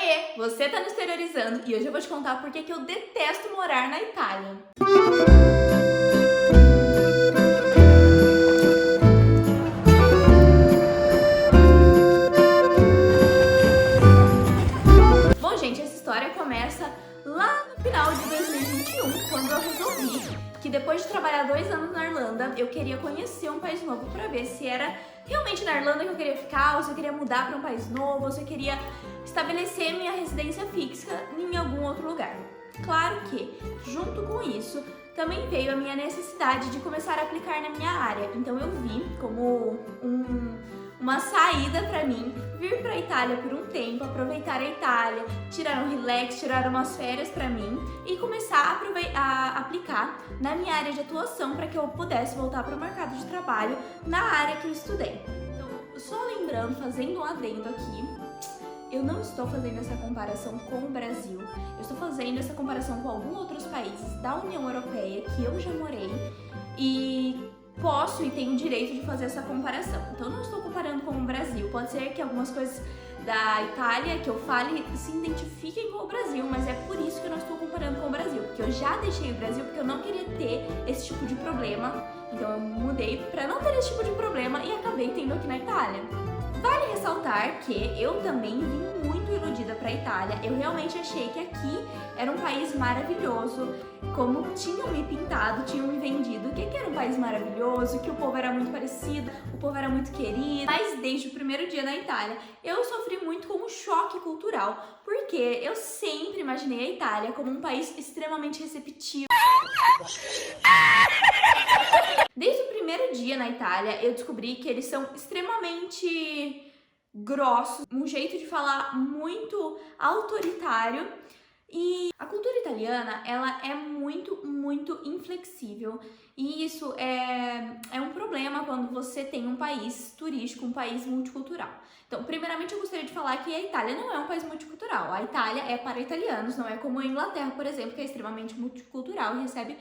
Oiê, você tá nos exteriorizando e hoje eu vou te contar por que eu detesto morar na Itália. Bom, gente, essa história começa lá no final de 2021, quando eu resolvi que depois de trabalhar 2 anos na Irlanda, eu queria conhecer um país novo pra ver se era realmente na Irlanda que eu queria ficar, ou se eu queria mudar pra um país novo, ou se eu queria estabelecer minha residência fixa em algum outro lugar. Claro que, junto com isso, também veio a minha necessidade de começar a aplicar na minha área. Então eu vi como uma saída pra mim vir pra Itália por um tempo, aproveitar a Itália, tirar um relax, tirar umas férias pra mim e começar a aplicar na minha área de atuação para que eu pudesse voltar para o mercado de trabalho na área que eu estudei. Então, só lembrando, fazendo um adendo aqui, eu não estou fazendo essa comparação com o Brasil, eu estou fazendo essa comparação com alguns outros países da União Europeia que eu já morei e posso e tenho o direito de fazer essa comparação. Então, eu não estou comparando com o Brasil. Pode ser que algumas coisas da Itália que eu fale se identifiquem com o Brasil, mas é por isso que eu não estou comparando com o Brasil, porque eu já deixei o Brasil porque eu não queria ter esse tipo de problema. Então, eu mudei para não ter esse tipo de problema e acabei tendo aqui na Itália. Vale ressaltar que eu também vim muito iludida para a Itália. Eu realmente achei que aqui era um país maravilhoso, como tinham me pintado, tinham me vendido, que era um país maravilhoso, que o povo era muito parecido, o povo era muito querido. Mas desde o primeiro dia na Itália, eu sofri muito com um choque cultural, porque eu sempre imaginei a Itália como um país extremamente receptivo. Desde o primeiro dia na Itália, eu descobri que eles são extremamente grossos, um jeito de falar muito autoritário. E a cultura italiana, ela é muito inflexível. E isso é um problema quando você tem um país turístico, um país multicultural. Então, primeiramente, eu gostaria de falar que a Itália não é um país multicultural. A Itália é para italianos, não é como a Inglaterra, por exemplo, que é extremamente multicultural e recebe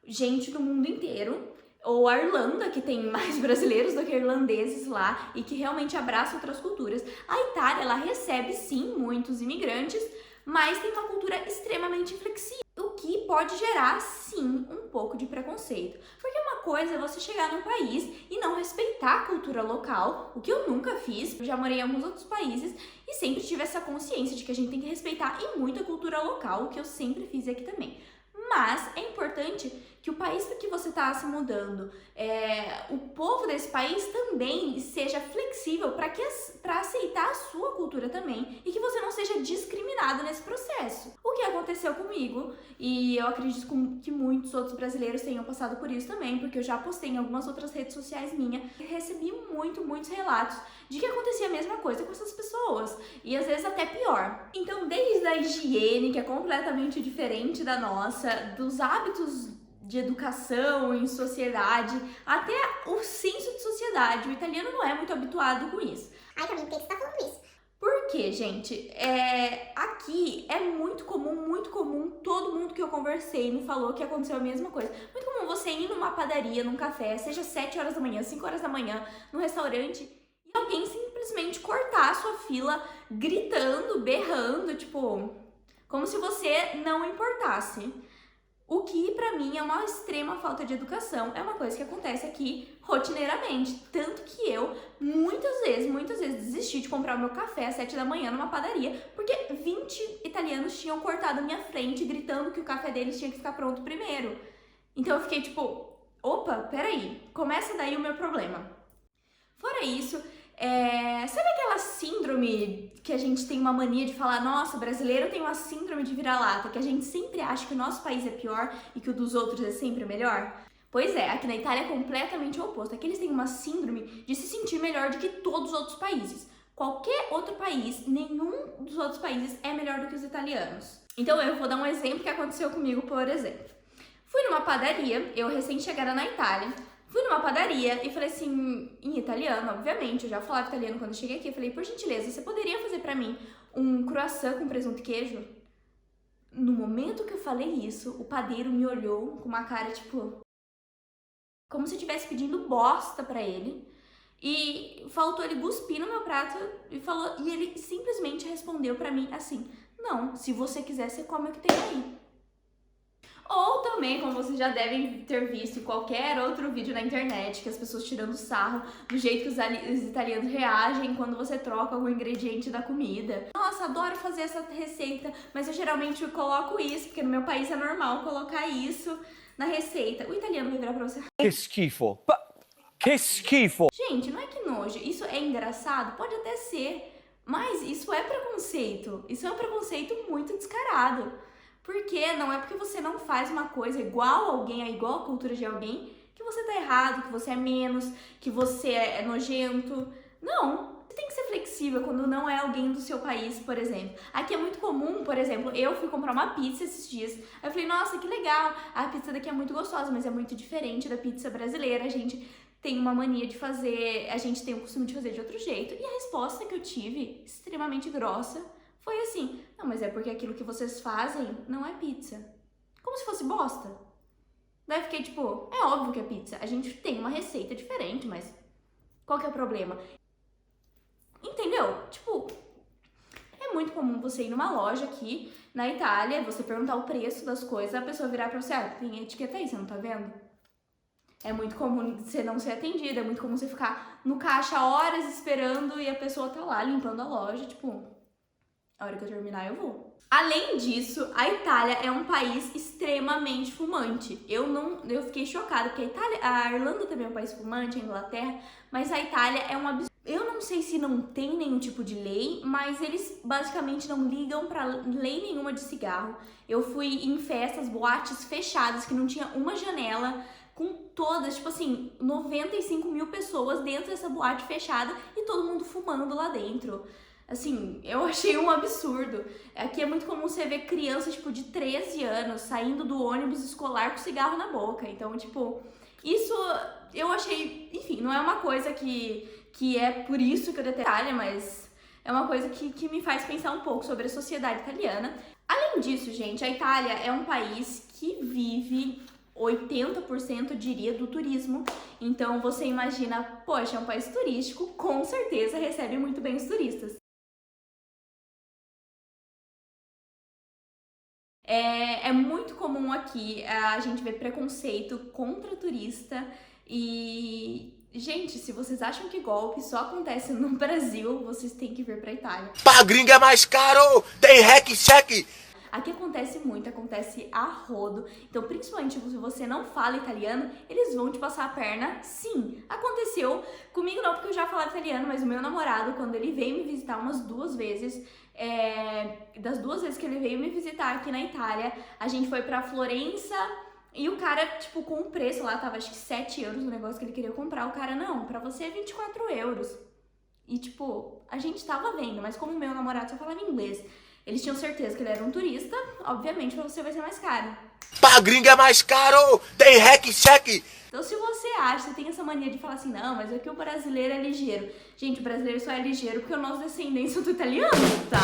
gente do mundo inteiro. Ou a Irlanda, que tem mais brasileiros do que irlandeses lá e que realmente abraça outras culturas. A Itália, ela recebe sim muitos imigrantes, mas tem uma cultura extremamente flexível, o que pode gerar sim um pouco de preconceito. Porque uma coisa é você chegar num país e não respeitar a cultura local, o que eu nunca fiz. Eu já morei em alguns outros países e sempre tive essa consciência de que a gente tem que respeitar e muito a cultura local, o que eu sempre fiz aqui também. Mas é importante que o país para que você está se mudando, o povo desse país também seja flexível para aceitar a sua cultura também e que você não seja discriminado nesse processo. O que aconteceu comigo, e eu acredito que muitos outros brasileiros tenham passado por isso também, porque eu já postei em algumas outras redes sociais minhas e recebi muitos relatos de que acontecia a mesma coisa com essas pessoas e às vezes até pior. Então, desde a higiene, que é completamente diferente da nossa, dos hábitos de educação em sociedade, até o senso de sociedade. O italiano não é muito habituado com isso. Ai, Camila, por que você tá falando isso? Por quê, gente? Aqui é muito comum, todo mundo que eu conversei me falou que aconteceu a mesma coisa. Muito comum você ir numa padaria, num café, seja 7 horas da manhã, 5 horas da manhã, num restaurante, e alguém simplesmente cortar a sua fila gritando, berrando, tipo, como se você não importasse. O que pra mim é uma extrema falta de educação, é uma coisa que acontece aqui rotineiramente. Tanto que eu, muitas vezes, desisti de comprar o meu café às 7 da manhã numa padaria, porque 20 italianos tinham cortado a minha frente, gritando que o café deles tinha que ficar pronto primeiro. Então eu fiquei tipo, opa, peraí, começa daí o meu problema. Fora isso, sabe aquela síndrome que a gente tem uma mania de falar, nossa, o brasileiro tem uma síndrome de vira-lata, que a gente sempre acha que o nosso país é pior e que o dos outros é sempre melhor? Pois é, aqui na Itália é completamente o oposto. Aqui eles têm uma síndrome de se sentir melhor do que todos os outros países. Qualquer outro país, nenhum dos outros países é melhor do que os italianos. Então eu vou dar um exemplo que aconteceu comigo, por exemplo. Fui numa padaria, eu recém-chegada na Itália, fui numa padaria e falei assim, em italiano, obviamente, eu já falava italiano quando eu cheguei aqui, eu falei, por gentileza, você poderia fazer pra mim um croissant com presunto e queijo? No momento que eu falei isso, o padeiro me olhou com uma cara, tipo, como se eu estivesse pedindo bosta pra ele E faltou ele cuspir no meu prato e ele simplesmente respondeu pra mim assim: não, se você quiser, você come o que tem aí. Ou também, como vocês já devem ter visto em qualquer outro vídeo na internet, que as pessoas tirando sarro do jeito que os italianos reagem quando você troca algum ingrediente da comida. Nossa, adoro fazer essa receita, mas eu geralmente coloco isso, porque no meu país é normal colocar isso na receita. O italiano vai virar pra você: che schifo. Che schifo. gente, não é que nojo, isso é engraçado? Pode até ser, mas isso é preconceito. Isso é um preconceito muito descarado. Porque não é porque você não faz uma coisa igual a alguém, igual a cultura de alguém, que você tá errado, que você é menos, que você é nojento. Não. Você tem que ser flexível quando não é alguém do seu país, por exemplo. Aqui é muito comum, por exemplo, eu fui comprar uma pizza esses dias. Aí eu falei, nossa, que legal, a pizza daqui é muito gostosa, mas é muito diferente da pizza brasileira. A gente tem uma mania de fazer, a gente tem o costume de fazer de outro jeito. E a resposta que eu tive, extremamente grossa, foi assim: não, mas é porque aquilo que vocês fazem não é pizza. Como se fosse bosta. Daí eu fiquei tipo, é óbvio que é pizza. A gente tem uma receita diferente, mas qual que é o problema? Entendeu? Tipo, é muito comum você ir numa loja aqui na Itália, você perguntar o preço das coisas, a pessoa virar pra você: ah, tem etiqueta aí, você não tá vendo? É muito comum você não ser atendido, é muito comum você ficar no caixa horas esperando e a pessoa tá lá limpando a loja, tipo, a hora que eu terminar eu vou. Além disso, a Itália é um país extremamente fumante. Eu fiquei chocada, porque a Irlanda também é um país fumante, a Inglaterra, mas a Itália é um absurdo. Eu não sei se não tem nenhum tipo de lei, mas eles basicamente não ligam pra lei nenhuma de cigarro. Eu fui em festas, boates fechadas, que não tinha uma janela, com todas, tipo assim, 95 mil pessoas dentro dessa boate fechada e todo mundo fumando lá dentro. Assim, eu achei um absurdo. Aqui é muito comum você ver crianças, tipo, de 13 anos saindo do ônibus escolar com cigarro na boca. Então, tipo, isso eu achei... Enfim, não é uma coisa que é por isso que eu detesto a Itália, mas é uma coisa que me faz pensar um pouco sobre a sociedade italiana. Além disso, gente, a Itália é um país que vive 80%, diria, do turismo. Então, você imagina, poxa, é um país turístico, com certeza recebe muito bem os turistas. É muito comum aqui a gente ver preconceito contra turista e... Gente, se vocês acham que golpe só acontece no Brasil, vocês têm que vir pra Itália. Pra gringa é mais caro, tem hack check. Aqui acontece muito, acontece a rodo. Então, principalmente se você não fala italiano, eles vão te passar a perna. Sim, aconteceu. Comigo não, porque eu já falava italiano, mas o meu namorado, quando ele veio me visitar umas 2 vezes, das 2 vezes que ele veio me visitar aqui na Itália, a gente foi pra Florença e o cara, tipo, com o preço lá, tava acho que 7 euros no negócio que ele queria comprar. O cara, não, pra você é 24 euros. E, tipo, a gente tava vendo, mas como o meu namorado só falava inglês, eles tinham certeza que ele era um turista, obviamente pra você vai ser mais caro. Pra gringa é mais caro, tem hack check. Então, se você acha, você tem essa mania de falar assim, não, mas aqui o brasileiro é ligeiro. Gente, o brasileiro só é ligeiro porque o nosso descendente são do italiano, tá?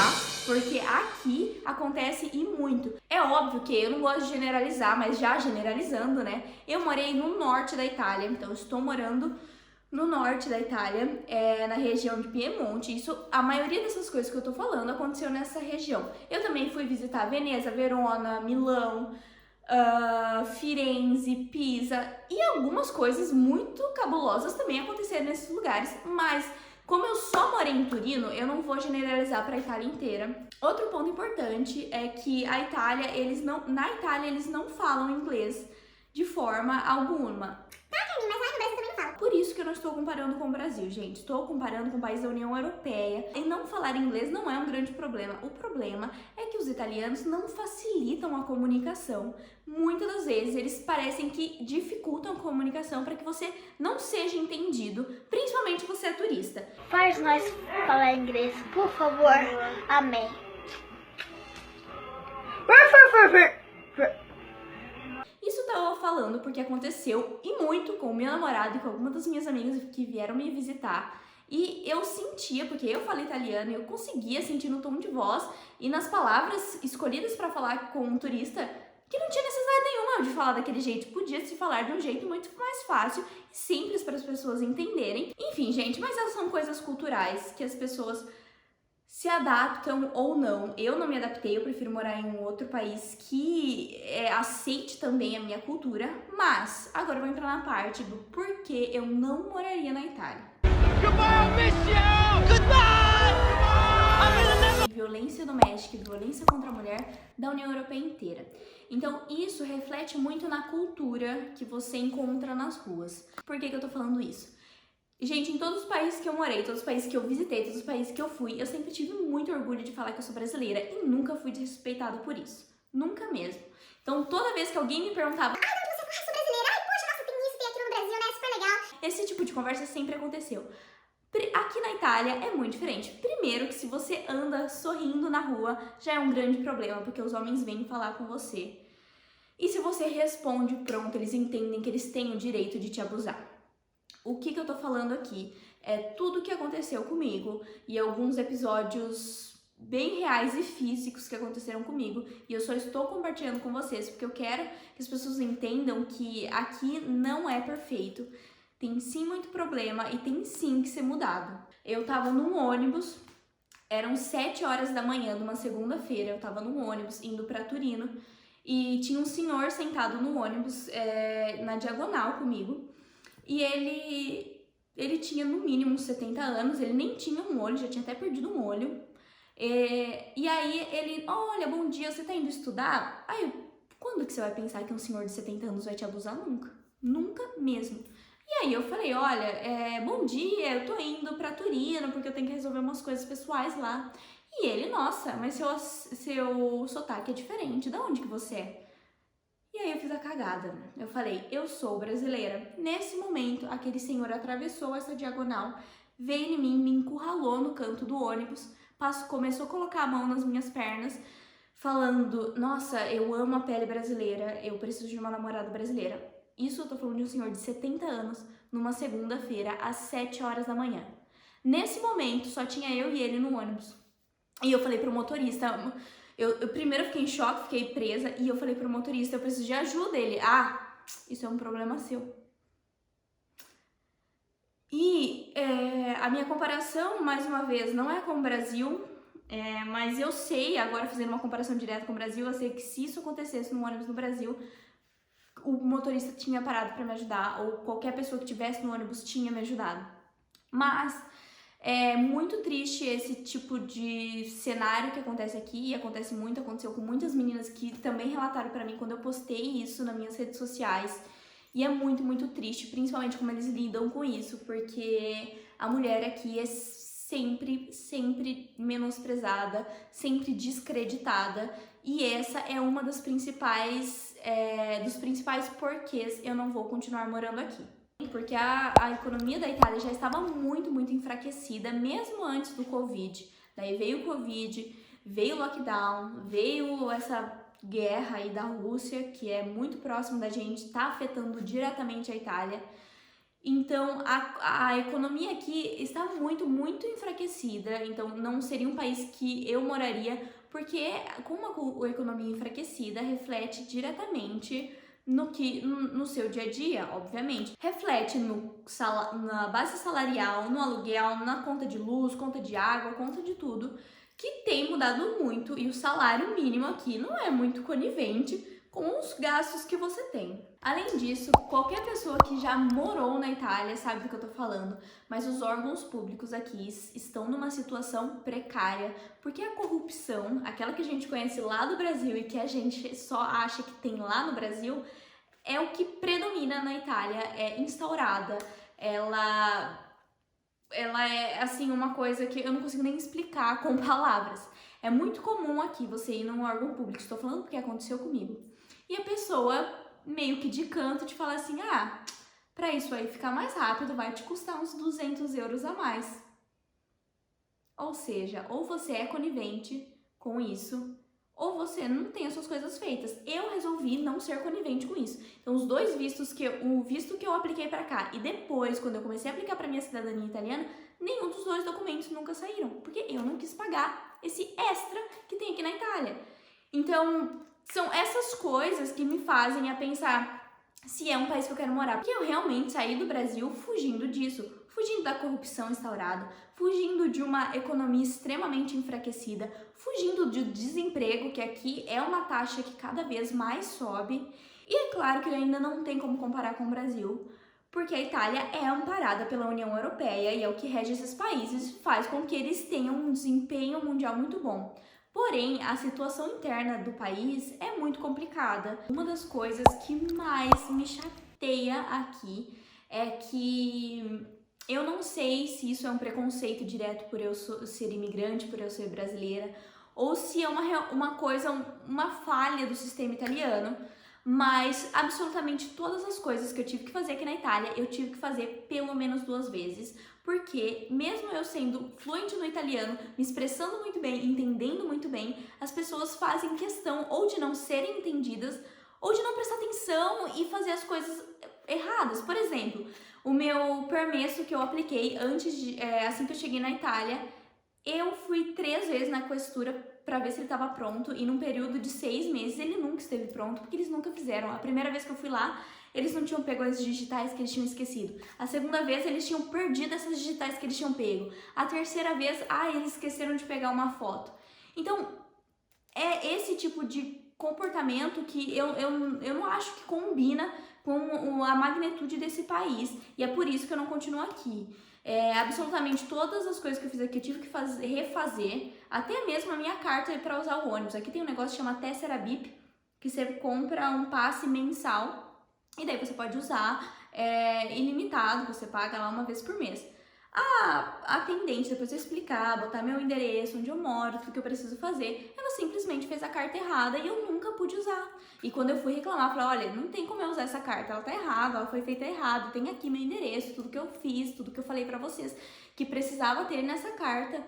Porque aqui acontece e muito. É óbvio que eu não gosto de generalizar, mas já generalizando, né? Eu morei no norte da Itália, então eu estou morando no norte da Itália, na região de Piemonte. Isso, a maioria dessas coisas que eu tô falando aconteceu nessa região. Eu também fui visitar Veneza, Verona, Milão, Firenze, Pisa e algumas coisas muito cabulosas também aconteceram nesses lugares, mas como eu só morei em Turino, eu não vou generalizar para a Itália inteira. Outro ponto importante é que na Itália eles não falam inglês de forma alguma. Mas lá no Brasil também não fala. Por isso que eu não estou comparando com o Brasil, gente. Estou comparando com o país da União Europeia. E não falar inglês não é um grande problema. O problema é que os italianos não facilitam a comunicação. Muitas das vezes eles parecem que dificultam a comunicação para que você não seja entendido, principalmente se você é turista. Faz nós falar inglês, por favor. Amém. Isso eu tava falando porque aconteceu e muito com o meu namorado e com algumas das minhas amigas que vieram me visitar. E eu sentia, porque eu falo italiano, eu conseguia sentir no tom de voz e nas palavras escolhidas para falar com um turista que não tinha necessidade necessidade nenhuma de falar daquele jeito, podia se falar de um jeito muito mais fácil e simples para as pessoas entenderem. Enfim, gente, mas essas são coisas culturais que as pessoas se adaptam ou não. Eu não me adaptei, eu prefiro morar em um outro país que aceite também a minha cultura, mas agora eu vou entrar na parte do porquê eu não moraria na Itália. Violência doméstica e violência contra a mulher da União Europeia inteira. Então isso reflete muito na cultura que você encontra nas ruas. Por que eu tô falando isso? Gente, em todos os países que eu morei, todos os países que eu visitei, todos os países que eu fui, eu sempre tive muito orgulho de falar que eu sou brasileira e nunca fui desrespeitada por isso. Nunca mesmo. Então toda vez que alguém me perguntava: você é brasileira? Ai, poxa, nossa, tem isso, tem aquilo no Brasil, né? Super legal. Esse tipo de conversa sempre aconteceu. Aqui na Itália é muito diferente. Primeiro que se você anda sorrindo na rua, já é um grande problema, porque os homens vêm falar com você. E se você responde, pronto, eles entendem que eles têm o direito de te abusar. O que eu tô falando aqui é tudo o que aconteceu comigo e alguns episódios bem reais e físicos que aconteceram comigo, e eu só estou compartilhando com vocês porque eu quero que as pessoas entendam que aqui não é perfeito. Tem sim muito problema e tem sim que ser mudado. Eu tava num ônibus, eram 7 horas da manhã de uma segunda-feira, eu tava num ônibus indo pra Turino e tinha um senhor sentado no ônibus na diagonal comigo e ele tinha no mínimo uns 70 anos, ele nem tinha um olho, já tinha até perdido um olho. E aí ele: olha, bom dia, você tá indo estudar? Aí, quando que você vai pensar que um senhor de 70 anos vai te abusar? Nunca. Nunca mesmo. E aí eu falei: olha, bom dia, eu tô indo pra Turino porque eu tenho que resolver umas coisas pessoais lá. E ele: nossa, mas seu sotaque é diferente, de onde que você é? E aí eu fiz a cagada, né? Eu falei: eu sou brasileira. Nesse momento, aquele senhor atravessou essa diagonal, veio em mim, me encurralou no canto do ônibus, começou a colocar a mão nas minhas pernas, falando: nossa, eu amo a pele brasileira, eu preciso de uma namorada brasileira. Isso eu tô falando de um senhor de 70 anos, numa segunda-feira, às 7 horas da manhã. Nesse momento, só tinha eu e ele no ônibus. E eu falei pro motorista, eu primeiro fiquei em choque, fiquei presa, e eu falei pro motorista: eu preciso de ajuda. Ele: ah, isso é um problema seu. E a minha comparação, mais uma vez, não é com o Brasil, mas eu sei, agora fazendo uma comparação direta com o Brasil, eu sei que se isso acontecesse no ônibus no Brasil, o motorista tinha parado para me ajudar, ou qualquer pessoa que estivesse no ônibus tinha me ajudado. Mas é muito triste esse tipo de cenário que acontece aqui, e acontece muito, aconteceu com muitas meninas que também relataram para mim quando eu postei isso nas minhas redes sociais. E é muito, muito triste, principalmente como eles lidam com isso, porque a mulher aqui é sempre, sempre menosprezada, sempre descreditada, e essa é uma das dos principais porquês eu não vou continuar morando aqui. Porque a economia da Itália já estava muito, muito enfraquecida, mesmo antes do Covid. Daí veio o Covid, veio o lockdown, veio essa guerra aí da Rússia, que é muito próximo da gente, está afetando diretamente a Itália. Então, a economia aqui está muito, muito enfraquecida, então não seria um país que eu moraria, porque com a economia enfraquecida reflete diretamente no seu dia a dia, obviamente. Reflete na base salarial, no aluguel, na conta de luz, conta de água, conta de tudo, que tem mudado muito, e o salário mínimo aqui não é muito conivente com os gastos que você tem. Além disso, qualquer pessoa que já morou na Itália sabe do que eu tô falando, mas os órgãos públicos aqui estão numa situação precária, porque a corrupção, aquela que a gente conhece lá do Brasil e que a gente só acha que tem lá no Brasil, é o que predomina na Itália, é instaurada. Ela é, assim, uma coisa que eu não consigo nem explicar com palavras. É muito comum aqui você ir num órgão público, estou falando porque aconteceu comigo, e a pessoa meio que de canto te fala assim: ah, pra isso aí ficar mais rápido vai te custar uns 200 euros a mais. Ou seja, ou você é conivente com isso, ou você não tem as suas coisas feitas. Eu resolvi não ser conivente com isso. Então, os dois vistos, o visto que eu apliquei pra cá e depois, quando eu comecei a aplicar pra minha cidadania italiana, nenhum dos dois documentos nunca saíram, porque eu não quis pagar esse extra que tem aqui na Itália. Então, São essas coisas que me fazem a pensar se é um país que eu quero morar. Porque eu realmente saí do Brasil fugindo disso, fugindo da corrupção instaurada, fugindo de uma economia extremamente enfraquecida, fugindo do desemprego, que aqui é uma taxa que cada vez mais sobe. E é claro que ainda não tem como comparar com o Brasil, porque a Itália é amparada pela União Europeia e é o que rege esses países, faz com que eles tenham um desempenho mundial muito bom. Porém, a situação interna do país é muito complicada. Uma das coisas que mais me chateia aqui é que eu não sei se isso é um preconceito direto por eu ser imigrante, por eu ser brasileira, ou se é uma falha do sistema italiano, mas absolutamente todas as coisas que eu tive que fazer aqui na Itália, eu tive que fazer pelo menos 2 vezes, porque mesmo eu sendo fluente no italiano, me expressando muito bem, entendendo muito bem, as pessoas fazem questão ou de não serem entendidas, ou de não prestar atenção e fazer as coisas erradas. Por exemplo, o meu permesso que eu apliquei assim que eu cheguei na Itália, eu fui 3 vezes na questura para ver se ele estava pronto, e num período de 6 meses ele nunca esteve pronto, porque eles nunca fizeram. A primeira vez que eu fui lá, eles não tinham pego as digitais que eles tinham esquecido. A segunda vez, eles tinham perdido essas digitais que eles tinham pego. A terceira vez, eles esqueceram de pegar uma foto. Então, é esse tipo de comportamento que eu não acho que combina com a magnitude desse país, e é por isso que eu não continuo aqui. Absolutamente todas as coisas que eu fiz aqui eu tive que refazer, até mesmo a minha carta para usar o ônibus. Aqui tem um negócio que chama Tessera BIP, que você compra um passe mensal e daí você pode usar ilimitado, você paga lá 1 vez por mês. A atendente, depois de eu explicar, botar meu endereço, onde eu moro, tudo que eu preciso fazer, ela simplesmente fez a carta errada e eu nunca pude usar. E quando eu fui reclamar, eu falei, olha, não tem como eu usar essa carta, ela tá errada, ela foi feita errado, tem aqui meu endereço, tudo que eu fiz, tudo que eu falei pra vocês que precisava ter nessa carta.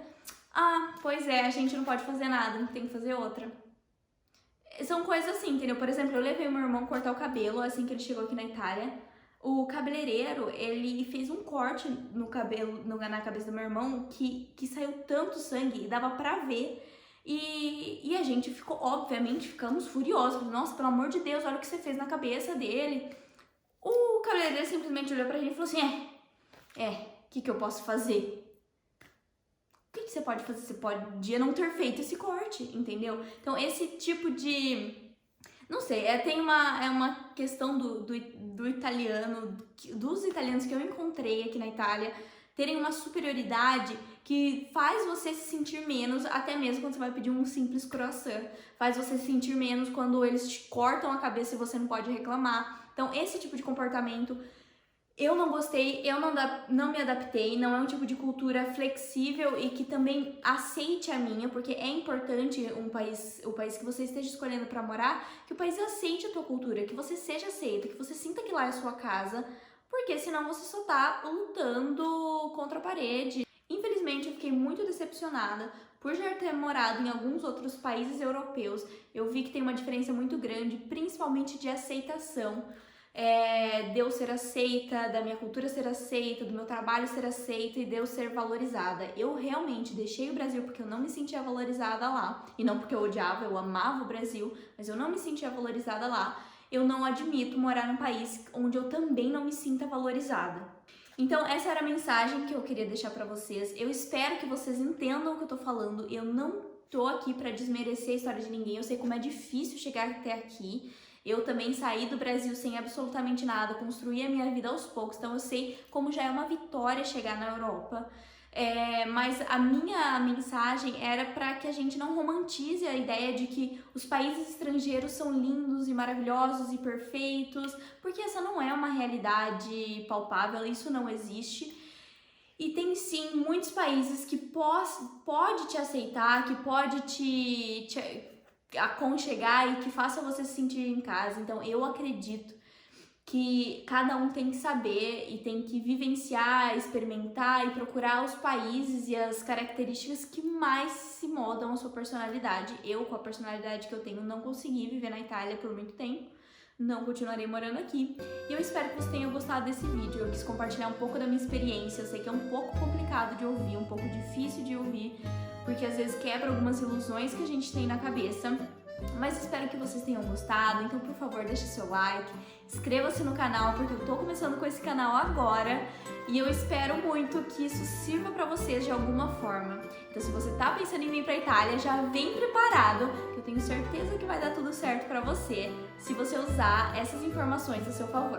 Pois é, a gente não pode fazer nada, tem que fazer outra. São coisas assim, entendeu? Por exemplo, eu levei o meu irmão cortar o cabelo assim que ele chegou aqui na Itália. O cabeleireiro, ele fez um corte no cabelo, na cabeça do meu irmão, que saiu tanto sangue, e dava pra ver. E a gente ficamos furiosos. Nossa, pelo amor de Deus, olha o que você fez na cabeça dele. O cabeleireiro simplesmente olhou pra gente e falou assim, o que eu posso fazer? O que você pode fazer? Você podia não ter feito esse corte, entendeu? Então, esse tipo de... Não sei, tem uma questão do italiano, dos italianos que eu encontrei aqui na Itália, terem uma superioridade que faz você se sentir menos, até mesmo quando você vai pedir um simples croissant. Faz você se sentir menos quando eles te cortam a cabeça e você não pode reclamar. Então, esse tipo de comportamento eu não gostei, eu não me adaptei, não é um tipo de cultura flexível e que também aceite a minha, porque é importante o país que você esteja escolhendo para morar, que o país aceite a tua cultura, que você seja aceita, que você sinta que lá é a sua casa, porque senão você só tá lutando contra a parede. Infelizmente, eu fiquei muito decepcionada por já ter morado em alguns outros países europeus. Eu vi que tem uma diferença muito grande, principalmente de aceitação. De eu ser aceita, da minha cultura ser aceita, do meu trabalho ser aceita e de eu ser valorizada. Eu realmente deixei o Brasil porque eu não me sentia valorizada lá. E não porque eu odiava, eu amava o Brasil, mas eu não me sentia valorizada lá. Eu não admito morar num país onde eu também não me sinta valorizada. Então, essa era a mensagem que eu queria deixar pra vocês. Eu espero que vocês entendam o que eu tô falando. Eu não tô aqui pra desmerecer a história de ninguém. Eu sei como é difícil chegar até aqui. Eu também saí do Brasil sem absolutamente nada, construí a minha vida aos poucos, então eu sei como já é uma vitória chegar na Europa. Mas a minha mensagem era para que a gente não romantize a ideia de que os países estrangeiros são lindos e maravilhosos e perfeitos, porque essa não é uma realidade palpável, isso não existe. E tem sim muitos países que pode te aceitar, que pode te aconchegar e que faça você se sentir em casa. Então eu acredito que cada um tem que saber e tem que vivenciar, experimentar e procurar os países e as características que mais se moldam à sua personalidade. Eu, com a personalidade que eu tenho, não consegui viver na Itália por muito tempo, não continuarei morando aqui. E eu espero que você tenha gostado desse vídeo. Eu quis compartilhar um pouco da minha experiência. Eu sei que é um pouco complicado de ouvir, um pouco difícil de ouvir, porque às vezes quebra algumas ilusões que a gente tem na cabeça. Mas espero que vocês tenham gostado, então por favor deixe seu like, inscreva-se no canal porque eu tô começando com esse canal agora e eu espero muito que isso sirva pra vocês de alguma forma. Então se você tá pensando em vir pra Itália, já vem preparado, que eu tenho certeza que vai dar tudo certo pra você se você usar essas informações a seu favor.